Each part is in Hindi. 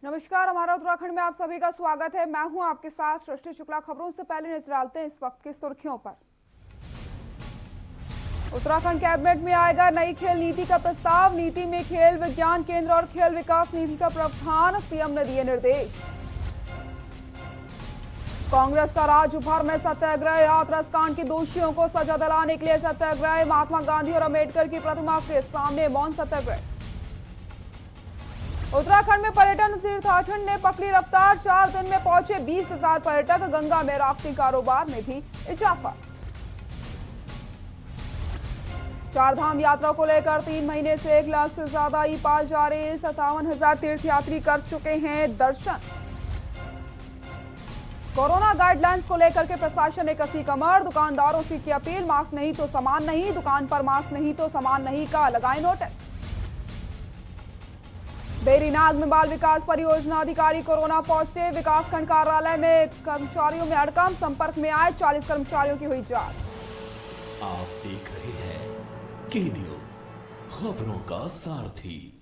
नमस्कार, हमारा उत्तराखंड में आप सभी का स्वागत है। मैं हूं आपके साथ सृष्टि शुक्ला। खबरों से पहले नजर डालते हैं इस वक्त की सुर्खियों पर। उत्तराखंड कैबिनेट में आएगा नई खेल नीति का प्रस्ताव। नीति में खेल विज्ञान केंद्र और खेल विकास नीति का प्रावधान, सीएम ने दिए निर्देश। कांग्रेस का राज्य भर में सत्याग्रह। हाथरस कांड के दोषियों को सजा दिलाने के लिए सत्याग्रह। महात्मा गांधी और अम्बेडकर की प्रतिमा के सामने मौन सत्याग्रह। उत्तराखंड में पर्यटन तीर्थाटन ने पकड़ी रफ्तार। 4 दिन में पहुंचे 20,000 पर्यटक। गंगा में राफ्टिंग कारोबार में भी इजाफा। चारधाम यात्रा को लेकर 3 महीने से 1 लाख से ज्यादा ई पास जारी। 57,000 तीर्थयात्री कर चुके हैं दर्शन। कोरोना गाइडलाइंस को लेकर के प्रशासन ने कसी कमर। दुकानदारों से की अपील, मास्क नहीं तो सामान नहीं, दुकान पर मास्क नहीं तो सामान नहीं का लगाए नोटिस। बेरीनाग में बाल विकास परियोजना अधिकारी कोरोना पॉजिटिव। विकासखंड कार्यालय में कर्मचारियों में हड़कंप। संपर्क में आए 40 कर्मचारियों की हुई जांच। आप देख रहे हैं के न्यूज, खबरों का सारथी।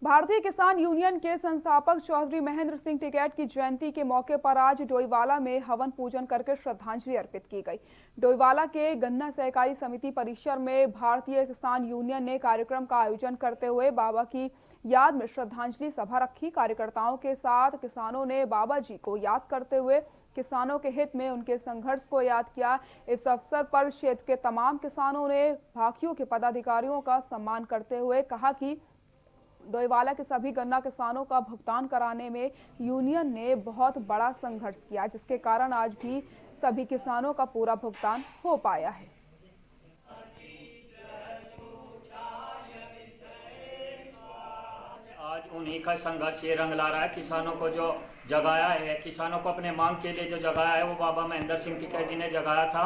भारतीय किसान यूनियन के संस्थापक चौधरी महेंद्र सिंह टिकैत की जयंती के मौके पर आज डोईवाला में हवन पूजन करके श्रद्धांजलि अर्पित की गई। डोईवाला के गन्ना सहकारी समिति परिसर में भारतीय किसान यूनियन ने कार्यक्रम का आयोजन करते हुए बाबा की याद में श्रद्धांजलि सभा रखी। कार्यकर्ताओं के साथ किसानों ने बाबा जी को याद करते हुए किसानों के हित में उनके संघर्ष को याद किया। इस अवसर पर क्षेत्र के तमाम किसानों ने भाकियों के पदाधिकारियों का सम्मान करते हुए कहा कि डोईवाला के सभी गन्ना किसानों का भुगतान कराने में यूनियन ने बहुत बड़ा संघर्ष किया, जिसके कारण आज भी सभी किसानों का पूरा भुगतान हो पाया है। आज उन्हीं का संघर्ष ये रंग ला रहा है। किसानों को जो जगाया है, किसानों को अपने मांग के लिए जो जगाया है, वो बाबा महेंद्र सिंह टिकैत जी ने जगाया था।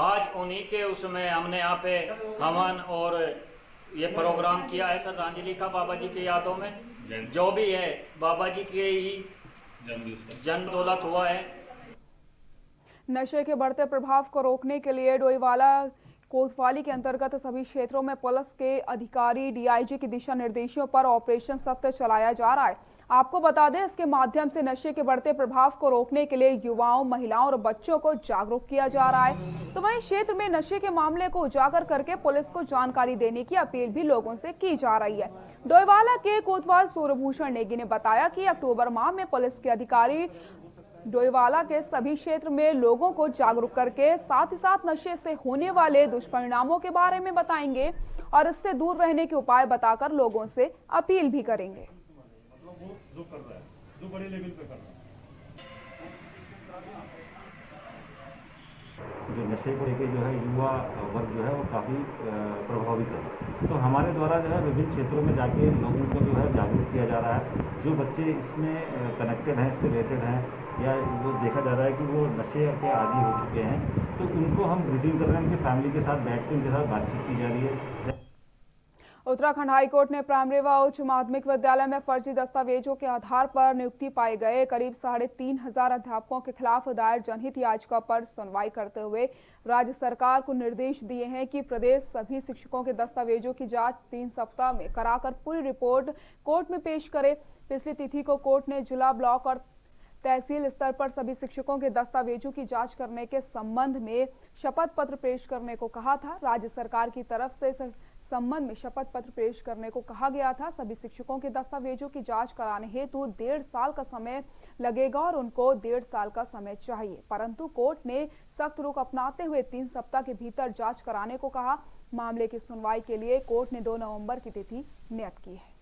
आज उन्हीं के उसमें हमने यहाँ पे हवन और ये प्रोग्राम किया है श्रद्धांजलि का बाबा जी की यादों में। जो भी है बाबा जी के ही जन दौलत हुआ है। नशे के बढ़ते प्रभाव को रोकने के लिए डोईवाला कोतवाली के अंतर्गत सभी क्षेत्रों में पुलिस के अधिकारी डीआईजी के दिशा निर्देशों पर ऑपरेशन सत्य चलाया जा रहा है। आपको बता दें, इसके माध्यम से नशे के बढ़ते प्रभाव को रोकने के लिए युवाओं, महिलाओं और बच्चों को जागरूक किया जा रहा है। तो वहीं क्षेत्र में नशे के मामले को उजागर करके पुलिस को जानकारी देने की अपील भी लोगों से की जा रही है। डोईवाला के कोतवाल सूर्यभूषण नेगी ने बताया कि अक्टूबर माह में पुलिस के अधिकारी डोईवाला के सभी क्षेत्र में लोगों को जागरूक करके साथ ही साथ नशे से होने वाले दुष्परिणामों के बारे में बताएंगे और इससे दूर रहने के उपाय बताकर लोगों से अपील भी करेंगे। जो कर रहा है, जो बड़े लेवल पे कर रहा है, जो नशे को लेके जो है युवा वर्ग जो है वो काफ़ी प्रभावित है। तो हमारे द्वारा जो है विभिन्न क्षेत्रों में जाके लोगों को जो है जागरूक किया जा रहा है। जो बच्चे इसमें कनेक्टेड हैं, इससे रिलेटेड हैं, या वो देखा जा रहा है कि वो नशे के आदी हो चुके हैं, तो उनको हम रिसीव कर रहे हैं। उनकी फैमिली के साथ बैठ के उनके साथ बातचीत की जा रही है। उत्तराखंड हाईकोर्ट ने प्राइमरी व उच्च माध्यमिक विद्यालय में फर्जी दस्तावेजों के आधार पर नियुक्ति पाए गए करीब 3,500 अध्यापकों के खिलाफ दायर जनहित याचिका पर सुनवाई करते हुए राज्य सरकार को निर्देश दिए हैं कि प्रदेश सभी शिक्षकों के दस्तावेजों की जांच 3 सप्ताह में कराकर पूरी रिपोर्ट कोर्ट में पेश करे। पिछली तिथि को कोर्ट ने जिला, ब्लॉक और तहसील स्तर पर सभी शिक्षकों के दस्तावेजों की जांच करने के संबंध में शपथ पत्र पेश करने को कहा था। राज्य सरकार की तरफ से संबंध में शपथ पत्र पेश करने को कहा गया था। सभी शिक्षकों के दस्तावेजों की जांच कराने हेतु 1.5 साल का समय लगेगा और उनको 1.5 साल का समय चाहिए, परंतु कोर्ट ने सख्त रुख अपनाते हुए 3 सप्ताह के भीतर जांच कराने को कहा। मामले की सुनवाई के लिए कोर्ट ने 2 नवंबर की तिथि नियत की है।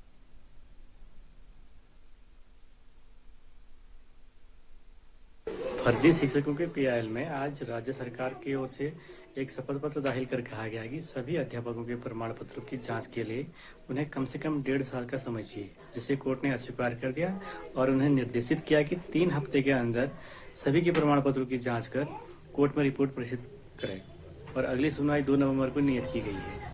फर्जी शिक्षकों के पीआईएल में आज राज्य सरकार की ओर से एक शपथ पत्र दाखिल कर कहा गया कि सभी अध्यापकों के प्रमाण पत्रों की जांच के लिए उन्हें कम से कम 1.5 साल का समय चाहिए, जिसे कोर्ट ने अस्वीकार कर दिया और उन्हें निर्देशित किया कि 3 हफ्ते के अंदर सभी के प्रमाण पत्रों की जांच कर कोर्ट में रिपोर्ट प्रेषित करें और अगली सुनवाई 2 नवंबर को नियत की गई है।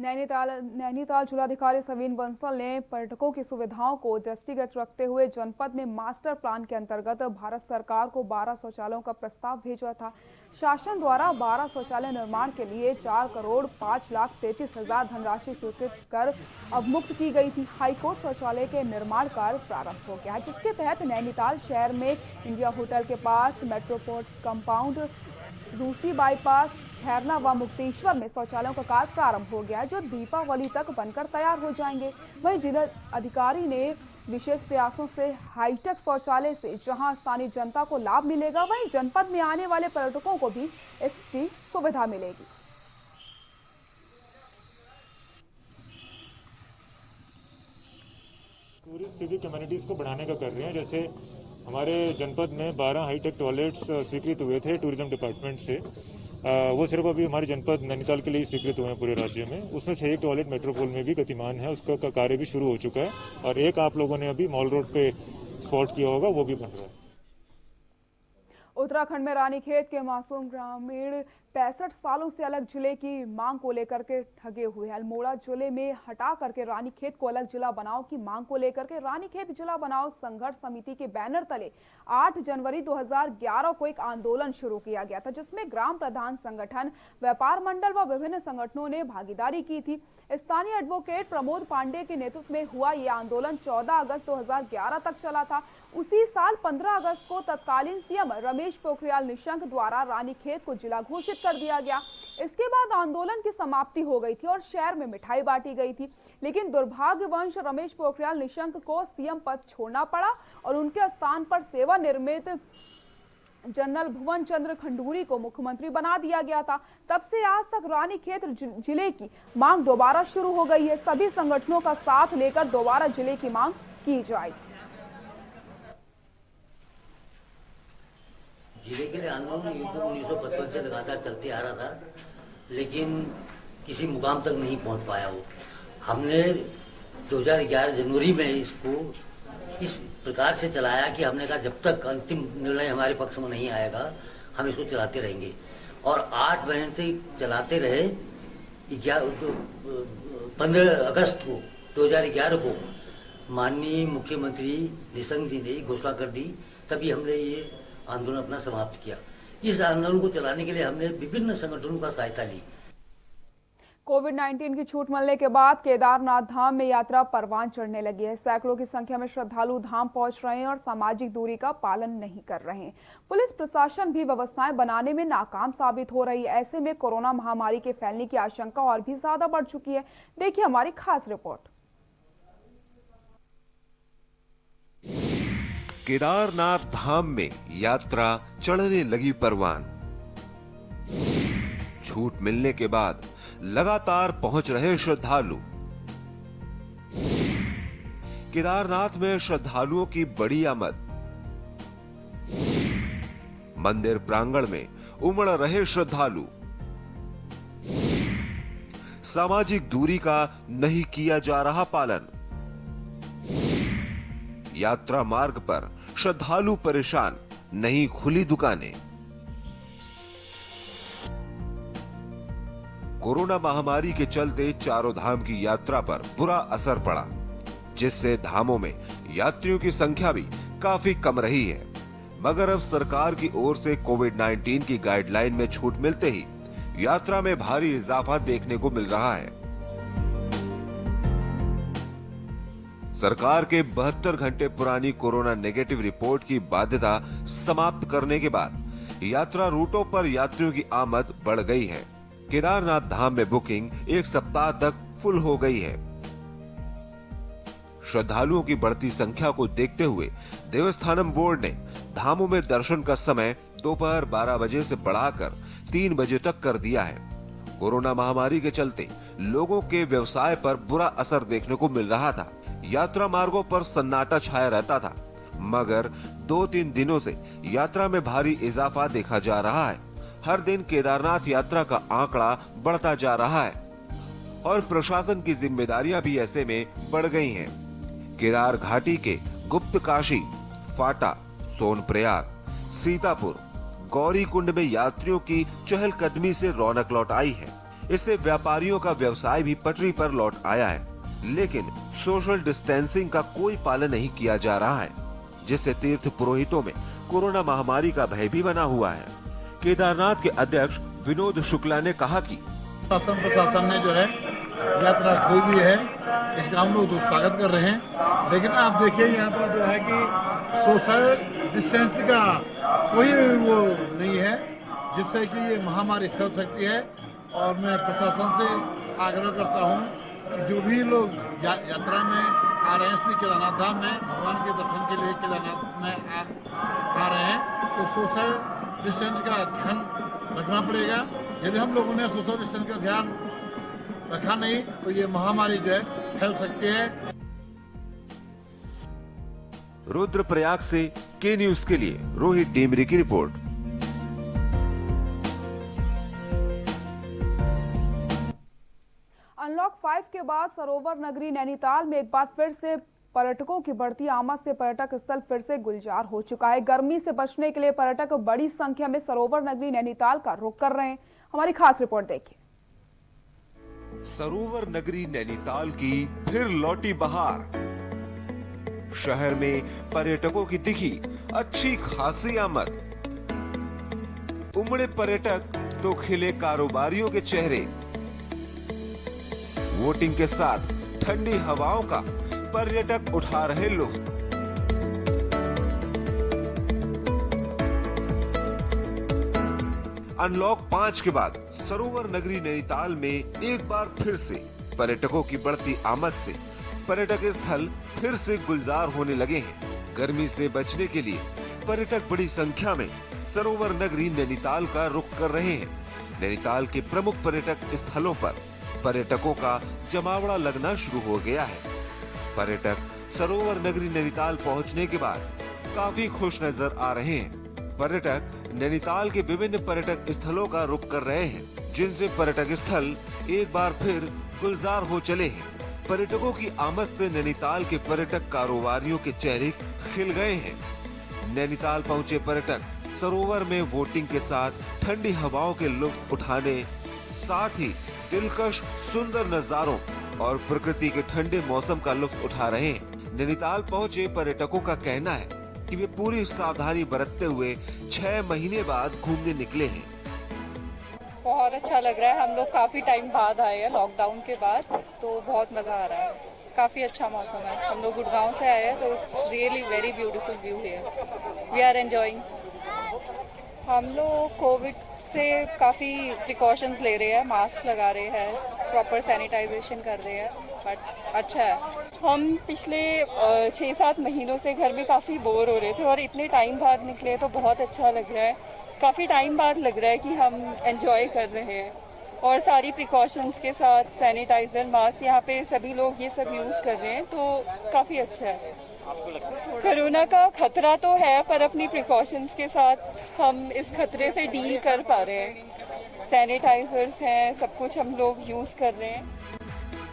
नैनीताल जिलाधिकारी सवीन बंसल ने पर्यटकों की सुविधाओं को दृष्टिगत रखते हुए जनपद में मास्टर प्लान के अंतर्गत भारत सरकार को 12 शौचालयों का प्रस्ताव भेजा था। शासन द्वारा 12 शौचालय निर्माण के लिए 4,05,33,000 धनराशि स्वीकृत कर अवमुक्त की गई थी। हाईकोर्ट शौचालय के निर्माण कार्य प्रारंभ हो गया है, जिसके तहत नैनीताल शहर में इंडिया होटल के पास, मेट्रोपोर्ट कंपाउंड, रूसी बाईपास, खैरना व मुक्तेश्वर में शौचालयों का कार्य प्रारंभ हो गया है, जो दीपावली तक बनकर तैयार हो जाएंगे। वहीं जिला अधिकारी ने विशेष प्रयासों से हाईटेक शौचालय से जहां स्थानीय जनता को लाभ मिलेगा, वहीं जनपद में आने वाले पर्यटकों को भी इसकी सुविधा मिलेगी। टूरिस्ट सिविक कम्युनिटीज को बढ़ाने का कर रहे हैं। जैसे हमारे जनपद में 12 हाईटेक टॉयलेट्स स्वीकृत हुए थे टूरिज्म डिपार्टमेंट से। वो सिर्फ अभी हमारे जनपद नैनीताल के लिए स्वीकृत हुए हैं पूरे राज्य में। उसमें से एक टॉयलेट मेट्रोपोल में भी गतिमान है, उसका कार्य भी शुरू हो चुका है, और एक आप लोगों ने अभी मॉल रोड पे स्पॉट किया होगा, वो भी बन रहा है। उत्तराखंड में रानीखेत के मासूम ग्रामीण 65 सालों से अलग जिले की मांग को लेकर के ठगे हुए हैं। अल्मोड़ा जिले में हटा करके रानीखेत को अलग जिला बनाओ की मांग को लेकर के रानीखेत जिला बनाओ संघर्ष समिति के बैनर तले 8 जनवरी 2011 को एक आंदोलन शुरू किया गया था, जिसमें ग्राम प्रधान संगठन, व्यापार मंडल व विभिन्न संगठनों ने भागीदारी की थी। स्थानीय एडवोकेट प्रमोद पांडे के नेतृत्व में हुआ ये आंदोलन 14 अगस्त 2011 तक चला था। उसी साल 15 अगस्त को तत्कालीन सीएम रमेश पोखरियाल निशंक द्वारा रानीखेत को जिला घोषित कर दिया गया। इसके बाद आंदोलन की समाप्ति हो गई थी और शहर में मिठाई बांटी गई थी, लेकिन दुर्भाग्यवश रमेश पोखरियाल निशंक को सीएम पद छोड़ना पड़ा और उनके स्थान पर सेवानिवृत्त जनरल भुवन चंद्र खंडूरी को मुख्यमंत्री बना दिया गया था। तब से आज तक रानीखेत जिले की मांग दोबारा शुरू हो गई है। सभी संगठनों का साथ लेकर दोबारा जिले की मांग की जाएगी। जिले के लिए आंदोलन 1955 से लगातार चलते आ रहा था, लेकिन किसी मुकाम तक नहीं पहुंच पाया वो। हमने 2011 जनवरी में इसको इस प्रकार से चलाया कि हमने कहा जब तक अंतिम निर्णय हमारे पक्ष में नहीं आएगा हम इसको चलाते रहेंगे, और 8 महीने तक चलाते रहे। 15 अगस्त को 2011 को माननीय मुख्यमंत्री निशंक जी ने घोषणा कर दी, तभी हमने ये आंदोलन अपना समाप्त किया। इस आंदोलन को चलाने के लिए हमने विभिन्न संगठनों का सहायता ली। कोविड-19 की छूट मिलने के बाद केदारनाथ धाम में यात्रा परवान चढ़ने लगी है। सैकड़ों की संख्या में श्रद्धालु धाम पहुंच रहे हैं और सामाजिक दूरी का पालन नहीं कर रहे हैं। पुलिस प्रशासन भी व्यवस्थाएं बनाने में नाकाम साबित हो रही है। ऐसे में कोरोना महामारी के फैलने की आशंका और भी ज्यादा बढ़ चुकी है। देखिए हमारी खास रिपोर्ट। केदारनाथ धाम में यात्रा चढ़ने लगी परवान। छूट मिलने के बाद लगातार पहुंच रहे श्रद्धालु। केदारनाथ में श्रद्धालुओं की बड़ी आमद। मंदिर प्रांगण में उमड़ रहे श्रद्धालु। सामाजिक दूरी का नहीं किया जा रहा पालन। यात्रा मार्ग पर श्रद्धालु परेशान, नहीं खुली दुकानें। कोरोना महामारी के चलते चारों धाम की यात्रा पर बुरा असर पड़ा, जिससे धामों में यात्रियों की संख्या भी काफी कम रही है। मगर अब सरकार की ओर से कोविड-19 की गाइडलाइन में छूट मिलते ही यात्रा में भारी इजाफा देखने को मिल रहा है। सरकार के 72 घंटे पुरानी कोरोना नेगेटिव रिपोर्ट की बाध्यता समाप्त करने के बाद यात्रा रूटों पर यात्रियों की आमद बढ़ गई है। केदारनाथ धाम में बुकिंग एक सप्ताह तक फुल हो गई है। श्रद्धालुओं की बढ़ती संख्या को देखते हुए देवस्थानम बोर्ड ने धामों में दर्शन का समय दोपहर 12 बजे से बढ़ाकर 3 बजे तक कर दिया है। कोरोना महामारी के चलते लोगों के व्यवसाय पर बुरा असर देखने को मिल रहा था। यात्रा मार्गों पर सन्नाटा छाया रहता था, मगर 2-3 दिनों से यात्रा में भारी इजाफा देखा जा रहा है। हर दिन केदारनाथ यात्रा का आंकड़ा बढ़ता जा रहा है और प्रशासन की जिम्मेदारियां भी ऐसे में बढ़ गई हैं। केदार घाटी के गुप्त काशी, फाटा, सोनप्रयाग, सीतापुर, गौरी कुंड में यात्रियों की चहलकदमी से रौनक लौट आई है। इससे व्यापारियों का व्यवसाय भी पटरी पर लौट आया है, लेकिन सोशल डिस्टेंसिंग का कोई पालन नहीं किया जा रहा है, जिससे तीर्थ पुरोहितों में कोरोना महामारी का भय भी बना हुआ है। केदारनाथ के अध्यक्ष विनोद शुक्ला ने कहा कि शासन प्रशासन ने जो है यात्रा खोल दी है, इसका हम लोग तो स्वागत कर रहे हैं, लेकिन आप देखिए यहाँ पर जो है कि सोशल डिस्टेंस का कोई वो नहीं है, जिससे कि ये महामारी फैल सकती है। और मैं प्रशासन से आग्रह करता हूँ कि जो भी लोग यात्रा में आ रहे हैं, इसलिए केदारनाथ धाम में भगवान के दर्शन के लिए केदारनाथ में आ रहे हैं, तो सोशल डिस्टेंस का ध्यान रखना पड़ेगा। यदि हम लोगों ने सोशल डिस्टेंस का ध्यान रखा नहीं तो ये महामारी जो है फैल सकती है। रुद्रप्रयाग से के न्यूज के लिए रोहित डेमरी की रिपोर्ट। अनलॉक 5 के बाद सरोवर नगरी नैनीताल में एक बार फिर से पर्यटकों की बढ़ती आमद से पर्यटक स्थल फिर से गुलजार हो चुका है। गर्मी से बचने के लिए पर्यटक बड़ी संख्या में सरोवर नगरी नैनीताल का रुख कर रहे हैं। हमारी खास रिपोर्ट देखिए। सरोवर नगरी नैनीताल की फिर लौटी बहार। शहर में पर्यटकों की दिखी अच्छी खासी आमद। उमड़े पर्यटक तो खिले कारोबारियों के चेहरे। वोटिंग के साथ ठंडी हवाओं का पर्यटक उठा रहे लुत्फ। अनलॉक 5 के बाद सरोवर नगरी नैनीताल में एक बार फिर से पर्यटकों की बढ़ती आमद से पर्यटक स्थल फिर से गुलजार होने लगे हैं। गर्मी से बचने के लिए पर्यटक बड़ी संख्या में सरोवर नगरी नैनीताल का रुख कर रहे हैं। नैनीताल के प्रमुख पर्यटक स्थलों पर पर्यटकों का जमावड़ा लगना शुरू हो गया है। पर्यटक सरोवर नगरी नैनीताल पहुंचने के बाद काफी खुश नजर आ रहे हैं। पर्यटक नैनीताल के विभिन्न पर्यटक स्थलों का रुख कर रहे हैं, जिनसे पर्यटक स्थल एक बार फिर गुलजार हो चले हैं। पर्यटकों की आमद से नैनीताल के पर्यटक कारोबारियों के चेहरे खिल गए हैं। नैनीताल पहुंचे पर्यटक सरोवर में वोटिंग के साथ ठंडी हवाओं के लुत्फ उठाने, साथ ही दिलकश सुंदर नजारों और प्रकृति के ठंडे मौसम का लुत्फ उठा रहे हैं। नैनीताल पहुंचे पर्यटकों का कहना है कि वे पूरी सावधानी बरतते हुए 6 महीने बाद घूमने निकले हैं। बहुत अच्छा लग रहा है। हम लोग काफी टाइम बाद आए हैं लॉकडाउन के बाद, तो बहुत मजा आ रहा है। काफी अच्छा मौसम है। हम लोग गुड़गांव से आए हैं, तो it's really very beautiful view here. We are enjoying. हम लोग कोविड से काफी प्रिकॉशंस ले रहे हैं, मास्क लगा रहे हैं, प्रॉपर सैनिटाइजेशन कर रहे हैं, बट अच्छा है। हम पिछले 6-7 महीनों से घर में काफ़ी बोर हो रहे थे और इतने टाइम बाद निकले तो बहुत अच्छा लग रहा है। काफ़ी टाइम बाद लग रहा है कि हम एंजॉय कर रहे हैं और सारी प्रिकॉशंस के साथ सैनिटाइज़र, मास्क यहाँ पे सभी लोग ये सब यूज़ कर रहे हैं, तो काफ़ी अच्छा है। कोरोना का खतरा तो है, पर अपनी प्रिकॉशंस के साथ हम इस खतरे से डील कर पा रहे हैं। सैनिटाइजर्स हैं, सब कुछ हम लोग यूज़ कर रहे हैं।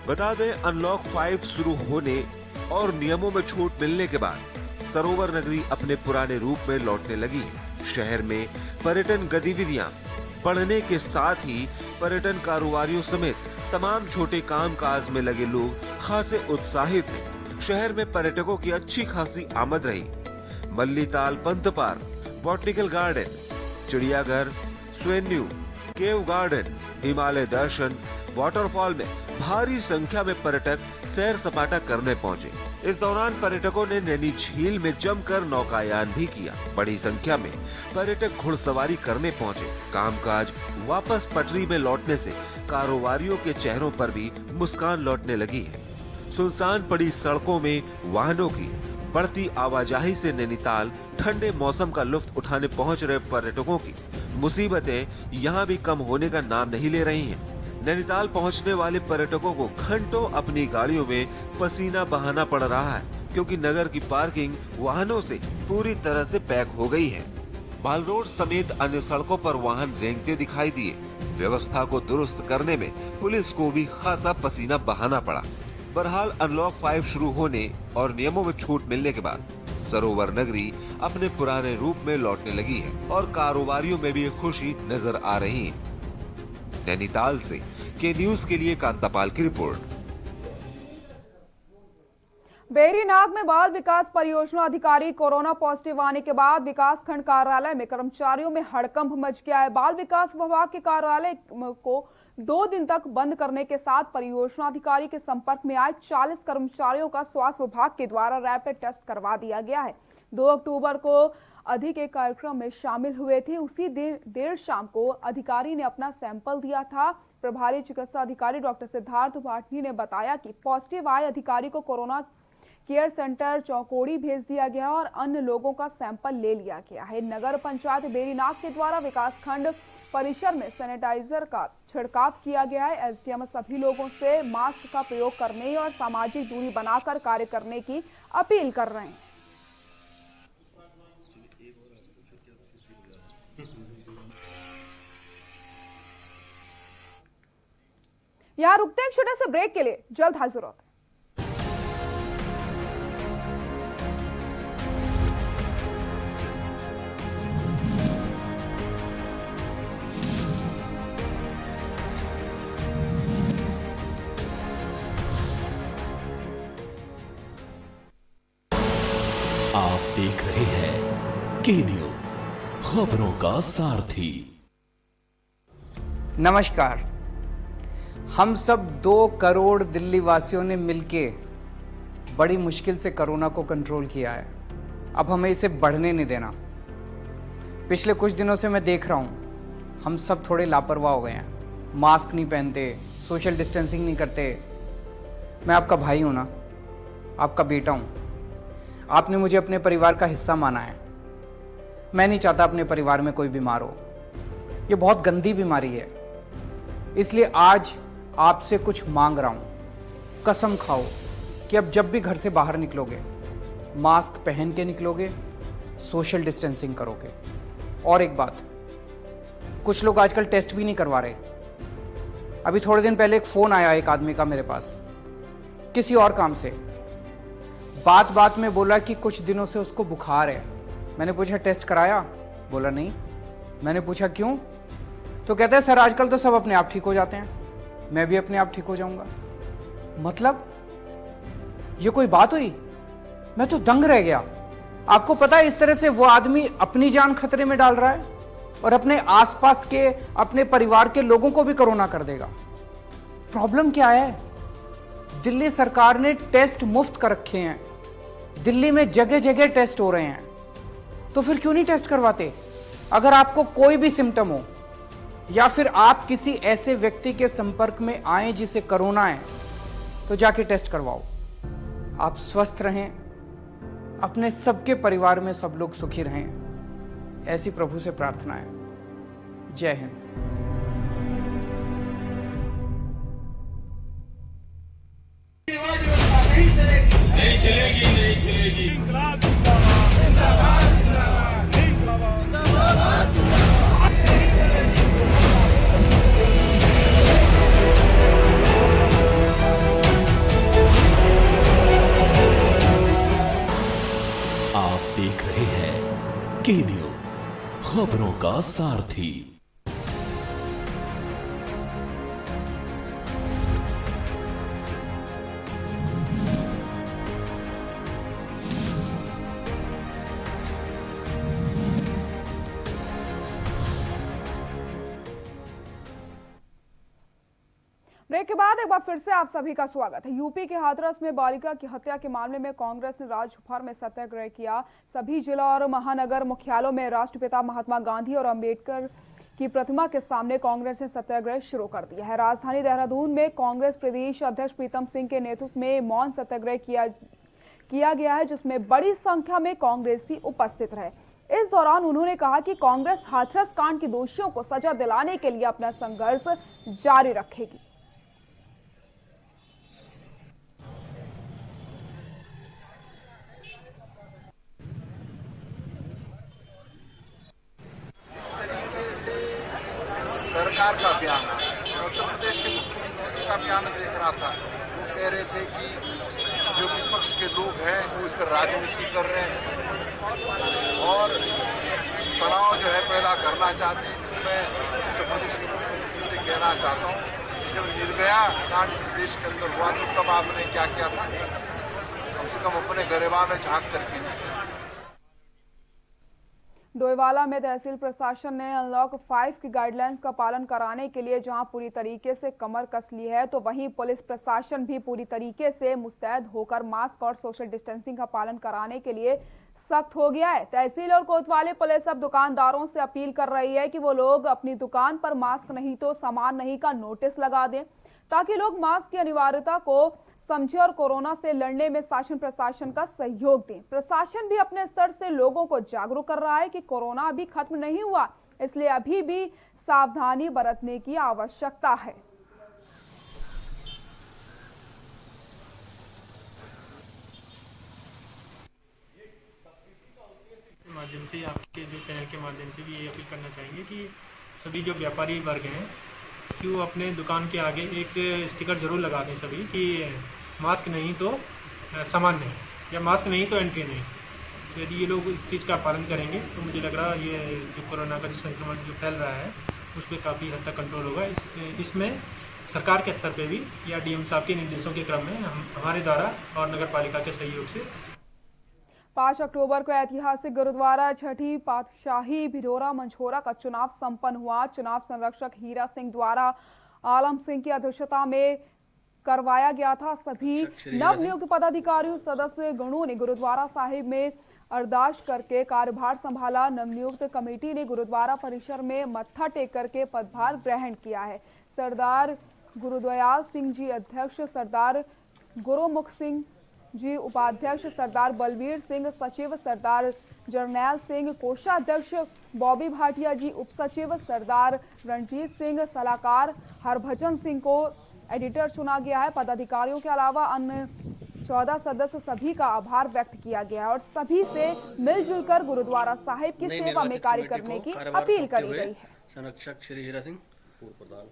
बता दें, अनलॉक 5 शुरू होने और नियमों में छूट मिलने के बाद सरोवर नगरी अपने पुराने रूप में लौटने लगी है। शहर में पर्यटन गतिविधियां बढ़ने के साथ ही पर्यटन कारोबारियों समेत तमाम छोटे कामकाज में लगे लोग खासे उत्साहित हैं। शहर में पर्यटकों की अच्छी खासी आमद रही। Mallital Pant park, botanical garden, चिड़ियाघर, स्वेन्यू, केव गार्डन, हिमालय दर्शन, वाटरफॉल में भारी संख्या में पर्यटक सैर सपाटा करने पहुंचे। इस दौरान पर्यटकों ने नैनी झील में जमकर नौकायान भी किया। बड़ी संख्या में पर्यटक घुड़सवारी करने पहुंचे। कामकाज वापस पटरी में लौटने से कारोबारियों के चेहरों पर भी मुस्कान लौटने लगी है। सुनसान पड़ी सड़कों में वाहनों की बढ़ती आवाजाही से नैनीताल ठंडे मौसम का लुत्फ उठाने पहुंच रहे पर्यटकों की मुसीबतें यहाँ भी कम होने का नाम नहीं ले रही हैं। नैनीताल पहुंचने वाले पर्यटकों को घंटों अपनी गाड़ियों में पसीना बहाना पड़ रहा है, क्योंकि नगर की पार्किंग वाहनों से पूरी तरह से पैक हो गई है। माल रोड समेत अन्य सड़कों पर वाहन रेंगते दिखाई दिए। व्यवस्था को दुरुस्त करने में पुलिस को भी खासा पसीना बहाना पड़ा। बहरहाल अनलॉक 5 शुरू होने और नियमों में छूट मिलने के बाद सरोवर नगरी अपने पुराने रूप में लौटने लगी है और कारोबारियों में भी खुशी नजर आ रही है। नैनीताल से के न्यूज के लिए कांतापाल की रिपोर्ट। बेरीनाग में बाल विकास परियोजना अधिकारी कोरोना पॉजिटिव आने के बाद विकास खंड कार्यालय में कर्मचारियों में हड़कंप मच गया है। बाल विकास विभाग के कार्यालय को 2 दिन तक बंद करने के साथ परियोजना अधिकारी के संपर्क में आए 40 कर्मचारियों का स्वास्थ्य विभाग के द्वारा रैपिड टेस्ट करवा दिया गया है। 2 अक्टूबर को अधिक एक कार्यक्रम में शामिल हुए थे। उसी दिन देर शाम को अधिकारी ने अपना सैंपल दिया था। प्रभारी चिकित्सा अधिकारी डॉक्टर सिद्धार्थ भाटनी ने बताया कि पॉजिटिव आए अधिकारी को कोरोना केयर सेंटर चौकोड़ी भेज दिया गया और अन्य लोगों का सैंपल ले लिया गया है। नगर पंचायत बेरीनाग के द्वारा विकासखंड परिसर में सैनिटाइजर का छिड़काव किया गया है। एसडीएम सभी लोगों से मास्क का प्रयोग करने और सामाजिक दूरी बनाकर कार्य करने की अपील कर रहे हैं। यहां रुकते हैं छोटे से ब्रेक के लिए, जल्द हाजिर होते हैं। आप देख रहे हैं के न्यूज, खबरों का सारथी। नमस्कार। हम सब 2 करोड़ दिल्ली वासियों ने मिलके बड़ी मुश्किल से कोरोना को कंट्रोल किया है। अब हमें इसे बढ़ने नहीं देना। पिछले कुछ दिनों से मैं देख रहा हूँ हम सब थोड़े लापरवाह हो गए हैं। मास्क नहीं पहनते, सोशल डिस्टेंसिंग नहीं करते। मैं आपका भाई हूँ ना, आपका बेटा हूँ। आपने मुझे अपने परिवार का हिस्सा माना है। मैं नहीं चाहता अपने परिवार में कोई बीमार हो। ये बहुत गंदी बीमारी है। इसलिए आज आपसे कुछ मांग रहा हूं। कसम खाओ कि अब जब भी घर से बाहर निकलोगे मास्क पहन के निकलोगे, सोशल डिस्टेंसिंग करोगे। और एक बात, कुछ लोग आजकल टेस्ट भी नहीं करवा रहे। अभी थोड़े दिन पहले एक फोन आया एक आदमी का मेरे पास किसी और काम से। बात बात में बोला कि कुछ दिनों से उसको बुखार है। मैंने पूछा टेस्ट कराया? बोला नहीं। मैंने पूछा क्यों? तो कहता है सर आजकल तो सब अपने आप ठीक हो जाते हैं, मैं भी अपने आप ठीक हो जाऊंगा। मतलब ये कोई बात हुई? मैं तो दंग रह गया। आपको पता है इस तरह से वो आदमी अपनी जान खतरे में डाल रहा है और अपने आसपास के, अपने परिवार के लोगों को भी कोरोना कर देगा। प्रॉब्लम क्या है? दिल्ली सरकार ने टेस्ट मुफ्त कर रखे हैं। दिल्ली में जगह जगह टेस्ट हो रहे हैं, तो फिर क्यों नहीं टेस्ट करवाते? अगर आपको कोई भी सिम्टम हो या फिर आप किसी ऐसे व्यक्ति के संपर्क में आए जिसे कोरोना है, तो जाके टेस्ट करवाओ। आप स्वस्थ रहें, अपने सबके परिवार में सब लोग सुखी रहें, ऐसी प्रभु से प्रार्थना है। जय हिंद। नहीं चलेगी, नहीं चलेगी। आप देख रहे हैं के न्यूज, खबरों का सारथी। ब्रेक के बाद एक बार फिर से आप सभी का स्वागत है। यूपी के हाथरस में बालिका की हत्या के मामले में कांग्रेस ने राज्य भर में सत्याग्रह किया। सभी जिला और महानगर मुख्यालयों में राष्ट्रपिता महात्मा गांधी और अंबेडकर की प्रतिमा के सामने कांग्रेस ने सत्याग्रह शुरू कर दिया है। राजधानी देहरादून में कांग्रेस प्रदेश अध्यक्ष प्रीतम सिंह के नेतृत्व में मौन सत्याग्रह किया गया है, जिसमें बड़ी संख्या में कांग्रेसी उपस्थित रहे। इस दौरान उन्होंने कहा कि कांग्रेस हाथरस कांड के दोषियों को सजा दिलाने के लिए अपना संघर्ष जारी रखेगी। सरकार का बयान उत्तर प्रदेश के मुख्यमंत्री का बयान देख रहा था। वो कह रहे थे कि जो विपक्ष के लोग हैं वो इस पर राजनीति कर रहे हैं और तनाव जो है पैदा करना चाहते हैं। मैं उत्तर प्रदेश के मुख्यमंत्री से कहना चाहता हूँ जब निर्भया कांड इस देश के अंदर हुआ तो तब आपने क्या किया था? कम से कम अपने गरेबा में झांक करके नहीं। डोईवाला में तहसील प्रशासन ने अनलॉक 5 की गाइडलाइंस का पालन कराने के लिए जहां पूरी तरीके से कमर कस ली है, तो वहीं पुलिस प्रशासन भी पूरी तरीके से मुस्तैद होकर मास्क और सोशल डिस्टेंसिंग का पालन कराने के लिए सख्त हो गया है। तहसील और कोतवाली पुलिस अब दुकानदारों से अपील कर रही है कि वो लोग अपनी दुकान पर मास्क नहीं तो सामान नहीं का नोटिस लगा दें, ताकि लोग मास्क की अनिवार्यता को समझे और कोरोना से लड़ने में शासन प्रशासन का सहयोग दें। प्रशासन भी अपने स्तर से लोगों को जागरूक कर रहा है कि कोरोना अभी खत्म नहीं हुआ, इसलिए अभी भी सावधानी बरतने की आवश्यकता है। माध्यम से आपके जो चैनल के माध्यम से भी ये अपील करना चाहेंगे कि सभी जो व्यापारी वर्ग हैं कि वो अपने दुकान के आगे एक स्टिकर जरूर लगा दें सभी कि मास्क नहीं तो सामान नहीं, या मास्क नहीं तो एंट्री नहीं। तो यदि ये लोग इस चीज़ का पालन करेंगे तो मुझे लग रहा है ये जो कोरोना का जो संक्रमण जो फैल रहा है उस पर काफ़ी हद तक कंट्रोल होगा। इसमें सरकार के स्तर पे भी या डीएम साहब के निर्देशों के क्रम में हमारे द्वारा और नगर पालिका के सहयोग से 5 अक्टूबर को ऐतिहासिक गुरुद्वारा छठी पातशाही भिडोरा मंझोरा का चुनाव संपन्न हुआ। चुनाव संरक्षक हीरा सिंह द्वारा आलम सिंह की अध्यक्षता में करवाया गया था। सभी नवनियुक्त पदाधिकारियों सदस्य गणों ने गुरुद्वारा साहिब में अरदास करके कार्यभार संभाला। नवनियुक्त कमेटी ने गुरुद्वारा परिसर में मत्था टेक करके पदभार ग्रहण किया है। सरदार गुरुदयाल सिंह जी अध्यक्ष, सरदार गुरुमुख सिंह जी उपाध्यक्ष, सरदार बलवीर सिंह सचिव, सरदार जरनैल सिंह कोषाध्यक्ष, बॉबी भाटिया जी उप सचिव, सरदार रणजीत सिंह सलाहकार, हरभजन सिंह को एडिटर चुना गया है। पदाधिकारियों के अलावा अन्य 14 सदस्य सभी का आभार व्यक्त किया गया है और सभी से मिलजुल कर गुरुद्वारा साहिब की सेवा में कार्य करने की अपील करी गई है। संरक्षक श्री हीरा सिंह पूर्व प्रधान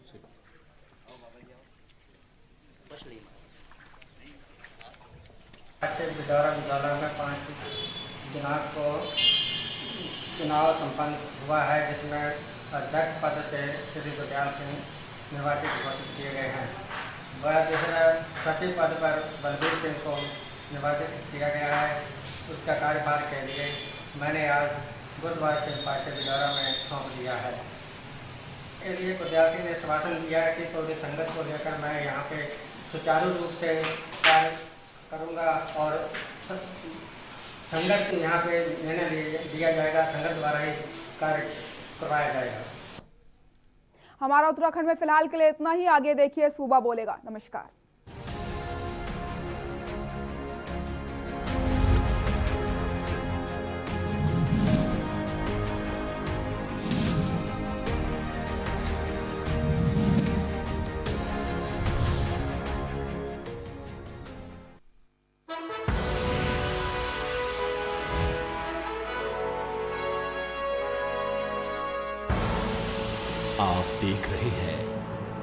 भिडोरा मंझोरा में 5 दिनांक को चुनाव संपन्न हुआ है, जिसमें अध्यक्ष पद से श्री गुरुदयाल सिंह निर्वाचित घोषित किए गए हैं। वह दूसरा सचिव पद पर बलवीर सिंह को निर्वाचित किया गया है। उसका कार्यभार के लिए मैंने आज गुरुद्वारा सिंह पाचे भिडोरा में सौंप दिया है। इसके लिए गुरुदयाल सिंह ने आश्वासन दिया है कि पूरी संगत को लेकर मैं यहाँ पे सुचारू रूप से कार्य करूँगा और संगत यहाँ पे निर्णय दिया जाएगा, संगत द्वारा ही कार्य करवाया जाएगा। हमारा उत्तराखंड में फिलहाल के लिए इतना ही। आगे देखिए सूबा बोलेगा। नमस्कार। आप देख रहे हैं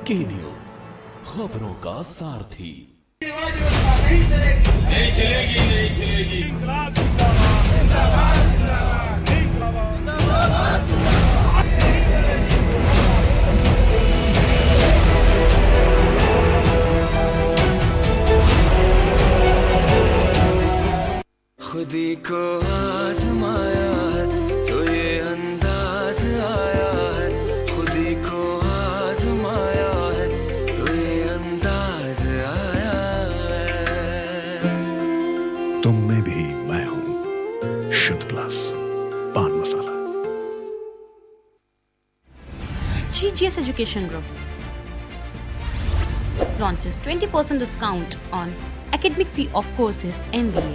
के न्यूज, खबरों का सारथी। नहीं चलेगी, नहीं चलेगी। खुदी को आजमाया है तो ये अंदाज आया है, खुदी को आजमाया है तो ये अंदाज आया है। तुम में भी मैं हूं, शुद्ध प्लस पान मसाला। GGS Education Group launches 20% discount on academic fee of courses MBA,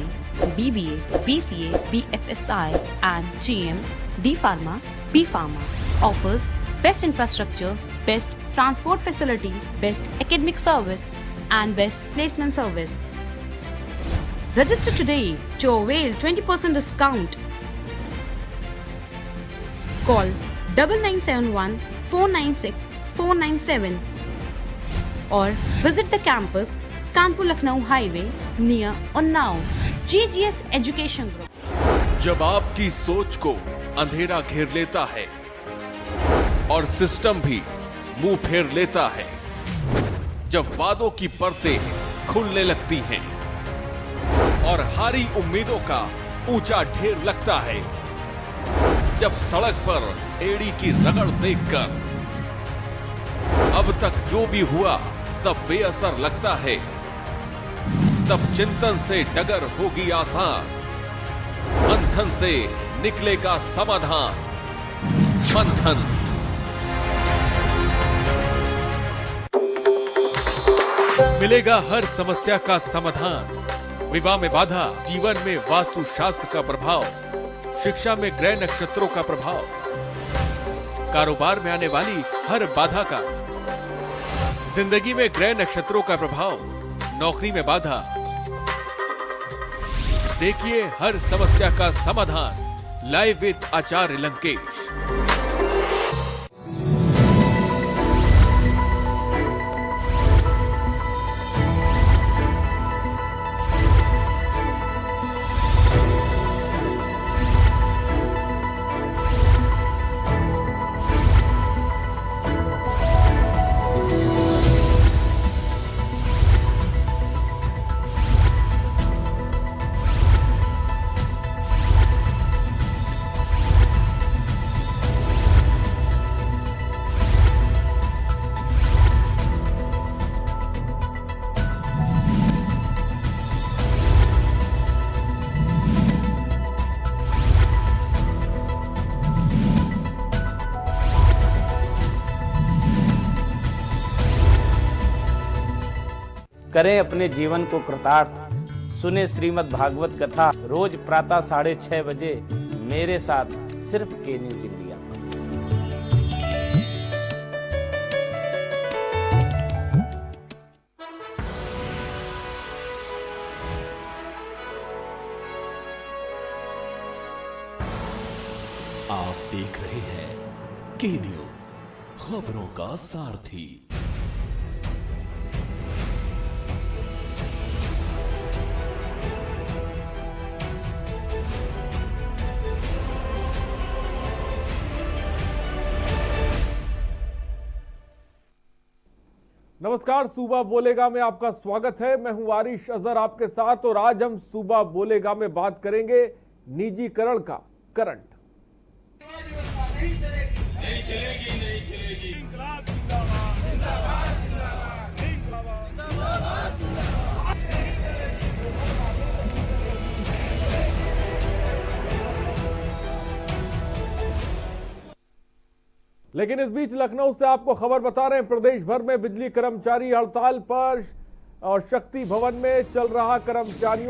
BBA, BCA, BFSI and GM, D Pharma, B Pharma. Offers best infrastructure, best transport facility, best academic service and best placement service. Register today to avail 20% discount. Call 9971 496 497 or visit the campus Kanpur Lucknow highway near Unnao. GGS education group. जब आपकी सोच को अंधेरा घेर लेता है और सिस्टम भी मुंह फेर लेता है, जब वादों की परतें खुलने लगती हैं और हारी उम्मीदों का ऊंचा ढेर लगता है, जब सड़क पर एड़ी की रगड़ देखकर अब तक जो भी हुआ सब बेअसर लगता है, तब चिंतन से डगर होगी आसान, मंथन से निकलेगा समाधान। मंथन। मिलेगा हर समस्या का समाधान। विवाह में बाधा, जीवन में वास्तु शास्त्र का प्रभाव, शिक्षा में ग्रह नक्षत्रों का प्रभाव, कारोबार में आने वाली हर बाधा का, जिंदगी में ग्रह नक्षत्रों का प्रभाव, नौकरी में बाधा। देखिए हर समस्या का समाधान लाइव विद आचार्य लंकेश। करें अपने जीवन को कृतार्थ, सुने श्रीमद् भागवत कथा रोज प्रातः 6:30 बजे मेरे साथ सिर्फ के न्यूज इंडिया। आप देख रहे हैं के न्यूज, खबरों का सारथी। नमस्कार, सूबा बोलेगा में आपका स्वागत है। मैं हूं आरिश अजहर आपके साथ और आज हम सूबा बोलेगा में बात करेंगे निजीकरण का करंट। नहीं चलेगी, नहीं चलेगी। लेकिन इस बीच लखनऊ से आपको खबर बता रहे हैं, प्रदेश भर में बिजली कर्मचारी हड़ताल पर और शक्ति भवन में चल रहा कर्मचारियों